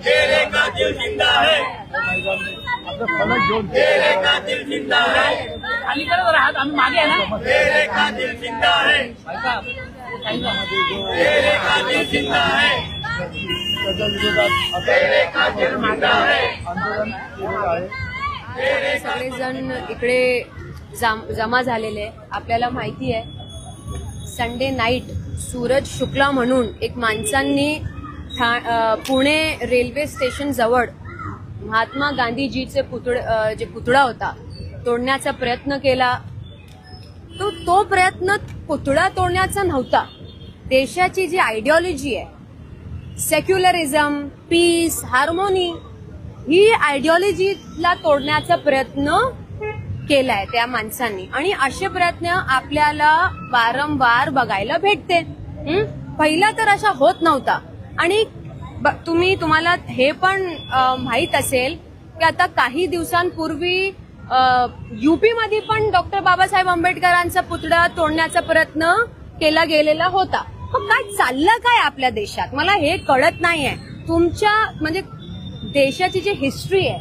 तेरे का दिल जिंदा है, तेरे का दिल जिंदा है, खाली करत राहत आम्ही मागे आहे ना. तेरे का दिल जिंदा है, तेरे का दिल जिंदा है, तेरे का दिल जिंदा है. सगळेजण इकडे जमा झालेले. आपल्याला माहिती आहे संडे नाईट सूरज शुक्ला म्हणून एक माणसांनी पुणे रेल्वे स्टेशन जवळ महात्मा गांधीजीचे जे पुतळा होता तोडण्याचा प्रयत्न केला. तो प्रयत्न पुतळा तोडण्याचा नव्हता. देशाची जी आयडिओलॉजी आहे सेक्युलरिझम, पीस, हार्मोनी, ही आयडिओलॉजीला तोडण्याचा प्रयत्न केलाय त्या माणसांनी. आणि असे प्रयत्न आपल्याला वारंवार बघायला भेटते. पहिला तर असा होत नव्हता. आणि तुम्हाला हे पण माहित असेल की आता काही दिवसांपूर्वी युपी मध्ये पण डॉक्टर बाबासाहेब आंबेडकरांचा पुतळा तोडण्याचा प्रयत्न केला गेलेला होता. मग काय चाललं काय आपल्या देशात मला हे कळत नाहीये. तुमच्या म्हणजे देशाची जी हिस्ट्री आहे,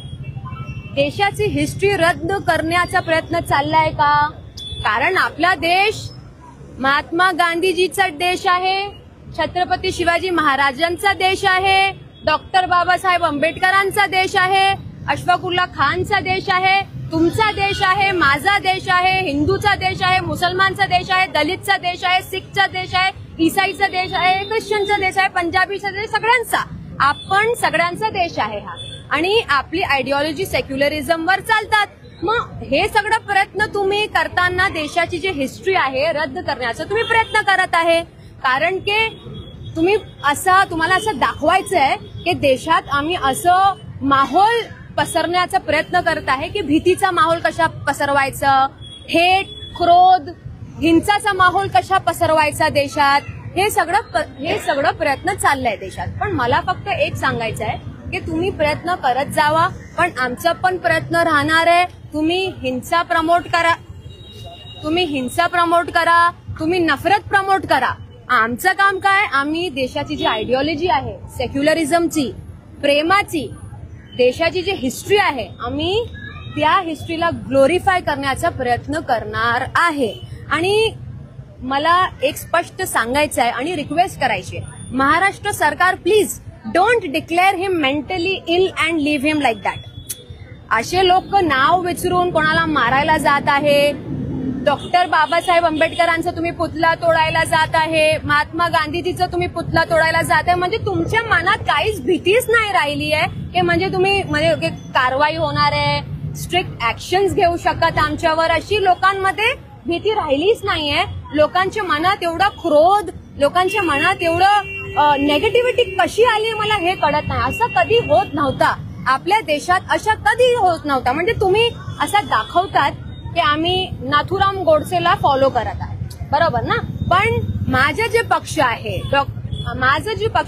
देशाची हिस्ट्री रद्द करण्याचा प्रयत्न चाललाय का? कारण आपला देश महात्मा गांधीजीचा देश आहे, छत्रपती शिवाजी महाराजांचा देश आहे, डॉक्टर बाबासाहेब आंबेडकरांचा देश आहे, अशफाकुल्ला खानचा देश आहे, तुमचा देश आहे, माझा देश आहे, हिंदूचा देश आहे, मुसलमानचा देश आहे, दलितचा देश आहे, सिखचा देश आहे, ईसाईचा देश आहे, ख्रिश्चनचा देश आहे, पंजाबीचा देश, सगळ्यांचा आपण सगळ्यांचा देश आहे हा. आणि आपली आयडिओलॉजी सेक्युलरिझमवर चालतात. मग हे सगळं प्रयत्न तुम्ही करताना देशाची जी हिस्ट्री आहे रद्द करण्याचा तुम्ही प्रयत्न करत आहे. कारण की तुम्हाला असं दाखवायचं आहे की देशात आम्ही असं माहोल पसरण्याचा प्रयत्न करत आहे की भीतीचा माहोल कशा पसरवायचा, हेट, क्रोध, हिंसाचा माहोल कशा पसरवायचा देशात, हे सगळं प्रयत्न चाललाय देशात. पण मला फक्त एक सांगायचं आहे की तुम्ही प्रयत्न करत जावा, पण आमचा पण प्रयत्न राहणार आहे. तुम्ही हिंसा प्रमोट करा, तुम्ही नफरत प्रमोट करा. आमचं काम काय, आम्ही देशाची जी आयडिओलॉजी आहे सेक्युलरिझमची, प्रेमाची, देशाची जी हिस्ट्री आहे आम्ही त्या हिस्ट्रीला ग्लोरीफाय करण्याचा प्रयत्न करणार आहे. आणि मला एक स्पष्ट सांगायचं आहे आणि रिक्वेस्ट करायची आहे, महाराष्ट्र सरकार please don't declare him mentally ill and leave him like that. असे लोक नाव विचारून कोणाला मारायला जात आहे, डॉक्टर बाबासाहेब आंबेडकरांचा तुम्ही पुतळा तोडायला जात आहे, महात्मा गांधीजीचा तुम्ही पुतळा तोडायला जात आहे, म्हणजे तुमच्या मनात काहीच भीतीच नाही राहिली आहे की म्हणजे तुम्ही म्हणजे कारवाई होणार आहे, स्ट्रिक्ट ऍक्शन्स घेऊ शकत आमच्यावर, अशी लोकांमध्ये भीती राहिलीच नाहीये. लोकांच्या मनात एवढा क्रोध, लोकांच्या मनात एवढं नेगेटिव्हिटी कशी आली मला हे कळत नाही. असं कधी होत नव्हता आपल्या देशात, अशा कधी होत नव्हता. म्हणजे तुम्ही असं दाखवतात की आम्ही नाथुराम गोडसेला फॉलो करत आहे, बरोबर ना? पण माझे जे पक्ष आहे,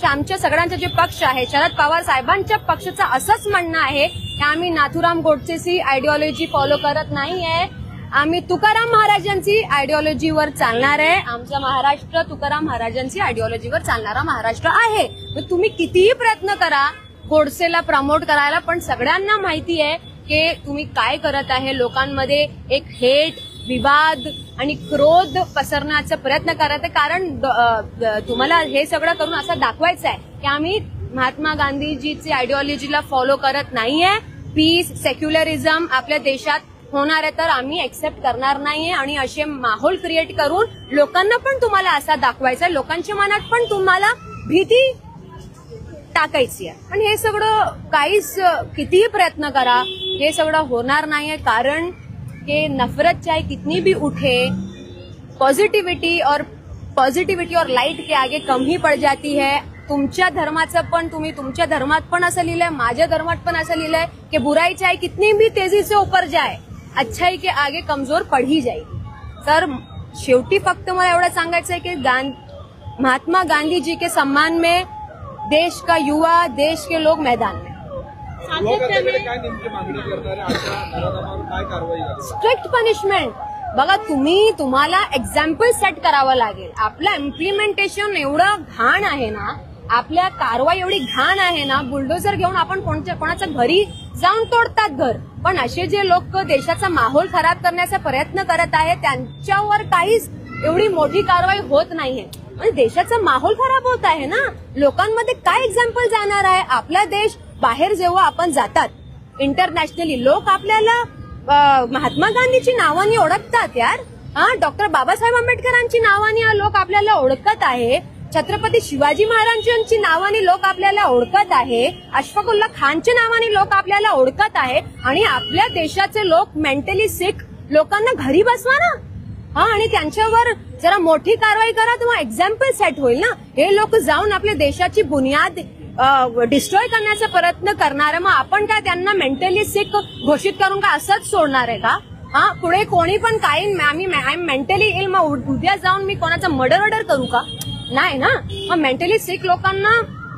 आमच्या सगळ्यांचे जे पक्ष आहे, शरद पवार साहेबांच्या पक्षाचं असंच म्हणणं आहे की आम्ही नाथुराम गोडसेची आयडिओलॉजी फॉलो करत नाहीये. आम्ही तुकाराम महाराजांची आयडिओलॉजीवर चालणार आहे. आमचा महाराष्ट्र तुकाराम महाराजांची आयडिओलॉजीवर चालणारा महाराष्ट्र आहे. तुम्ही कितीही प्रयत्न करा गोडसेला प्रमोट करायला, पण सगळ्यांना माहिती आहे की तुम्ही काय करत आहे. लोकांमध्ये एक हेट, विवाद आणि क्रोध पसरण्याचा प्रयत्न करत आहे. कारण तुम्हाला हे सगळं करून असं दाखवायचं आहे की आम्ही महात्मा गांधीजीची आयडिओलॉजीला फॉलो करत नाहीये. पीस, सेक्युलरिझम आपल्या देशात होणार आहे तर आम्ही एक्सेप्ट करणार नाहीये. आणि असे माहोल क्रिएट करून लोकांना पण तुम्हाला असा दाखवायचा, लोकांच्या मनात पण तुम्हाला भीती टाकायची आहे. पण हे सगळं काहीच कितीही प्रयत्न करा हे सगळं होणार नाहीये. कारण कि नफरत चाहे कितनी भी उठे, पॉझिटिव्हिटी और लाईट के आगे कम ही पड़ जाती है. तुमच्या धर्माचं पण तुम्ही तुमच्या धर्मात पण असं लिहिलंय, माझ्या धर्मात पण असं लिहिलंय की बुराई चाहे कितनी भी तेजी से ऊपर जाए, अच्छाई के आगे कमजोर पड़ ही जाएगी. तर शेवटी फक्त मला एवढं सांगायचं आहे की महात्मा गांधी जी के सम्मान में देश का युवा, देश के लोग मैदान में. Strict punishment. बघा तुम्हाला एक्झाम्पल सेट करावं लागेल. आपलं इम्प्लिमेंटेशन एवढं घाण आहे ना आपल्या कारवाई एवढी घाण आहे ना, बुलडोझर घेऊन आपण कोणाच्या घरी जाऊन तोडतात घर. पण असे जे लोक देशाचा माहोल खराब करण्याचा प्रयत्न करत आहेत त्यांच्यावर काहीच एवढी मोठी कारवाई होत नाहीये. म्हणजे देशाचा माहोल खराब होत आहे ना. लोकांमध्ये काय एक्झाम्पल जाणार आहे. आपला देश बाहेर जेव्हा आपण जातात इंटरनॅशनली, लोक आपल्याला महात्मा गांधीची नावाने ओळखतात यार. डॉक्टर बाबासाहेब आंबेडकरांची नावाने लोक आपल्याला ओळखत आहे. छत्रपती शिवाजी महाराजांची नावाने लोक आपल्याला ओळखत आहे. अशफाकुल्ला खानच्या नावाने लोक आपल्याला ओळखत आहे. आणि आपल्या देशाचे लोक मेंटली सिक लोकांना घरी बसवा ना. आणि त्यांच्यावर जरा मोठी कारवाई करा तेव्हा एक्झाम्पल सेट होईल ना. हे लोक जाऊन आपल्या देशाची बुनियाद डिस्ट्रॉय करण्याचा प्रयत्न करणार. मग आपण काय त्यांना मेंटली सिक घोषित करून का असंच सोडणार आहे का? पुढे कोणी पण काही आय एम मेंटली इल, मग उद्या जाऊन मी कोणाचा मर्डर करू का? नाही ना. मग मेंटली सिक लोकांना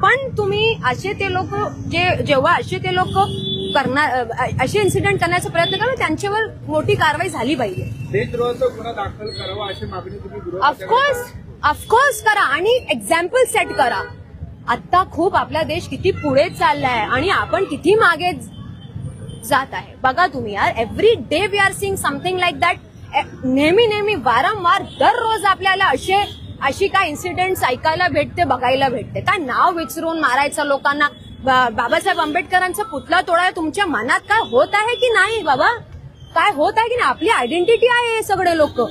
पण तुम्ही असे ते लोक जेव्हा असे ते लोक करणार असे इन्सिडेंट करण्याचा प्रयत्न करा त्यांच्यावर मोठी कारवाई झाली पाहिजे. देशद्रोहाचा गुन्हा दाखल करावा अशी मागणी तुम्ही ऑफकोर्स करा आणि एक्झाम्पल सेट करा. आता खूप आपला देश किती पुढे चाललाय आणि आपण किती मागे जात आहे बघा तुम्ही यार. Every day we are seeing something like that. नेहमी वारंवार दररोज आपल्याला अशी काय इन्सिडेंट्स ऐकायला भेटते, बघायला भेटते. काय नाव विचारून मारायचं लोकांना. बाबासाहेब आंबेडकरांचा पुतळा तोडायला तुमच्या मनात काय होत आहे की नाही बाबा? काय होत आहे की नाही? आपली आयडेंटिटी आहे हे सगळे लोक.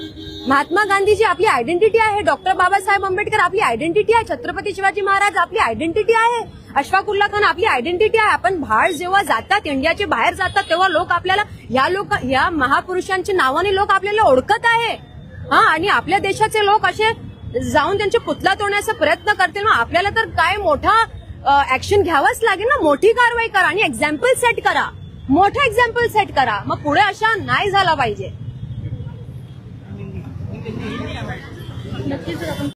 महात्मा गांधीजी आपली आयडेंटिटी आहे. डॉक्टर बाबासाहेब आंबेडकर आपली आयडेंटिटी आहे. छत्रपती शिवाजी महाराज आपली आयडेंटिटी आहे. अशफाकुल्ला खान आपली आयडेंटिटी आहे. आपण बाहेर जेव्हा जातात, इंडियाचे बाहेर जातात, तेव्हा लोक आपल्याला या महापुरुषांच्या नावाने लोक आपल्याला ओळखत आहे. आणि आपल्या देशाचे लोक असे जाऊन त्यांचे पुतळा तोडण्याचा प्रयत्न करतील. मग आपल्याला तर काय मोठा ऍक्शन घ्यावंच लागेल ना. मोठी कारवाई करा आणि एक्झाम्पल सेट करा. मोठं एक्झाम्पल सेट करा. मग पुढे अशा नाही झाला पाहिजे.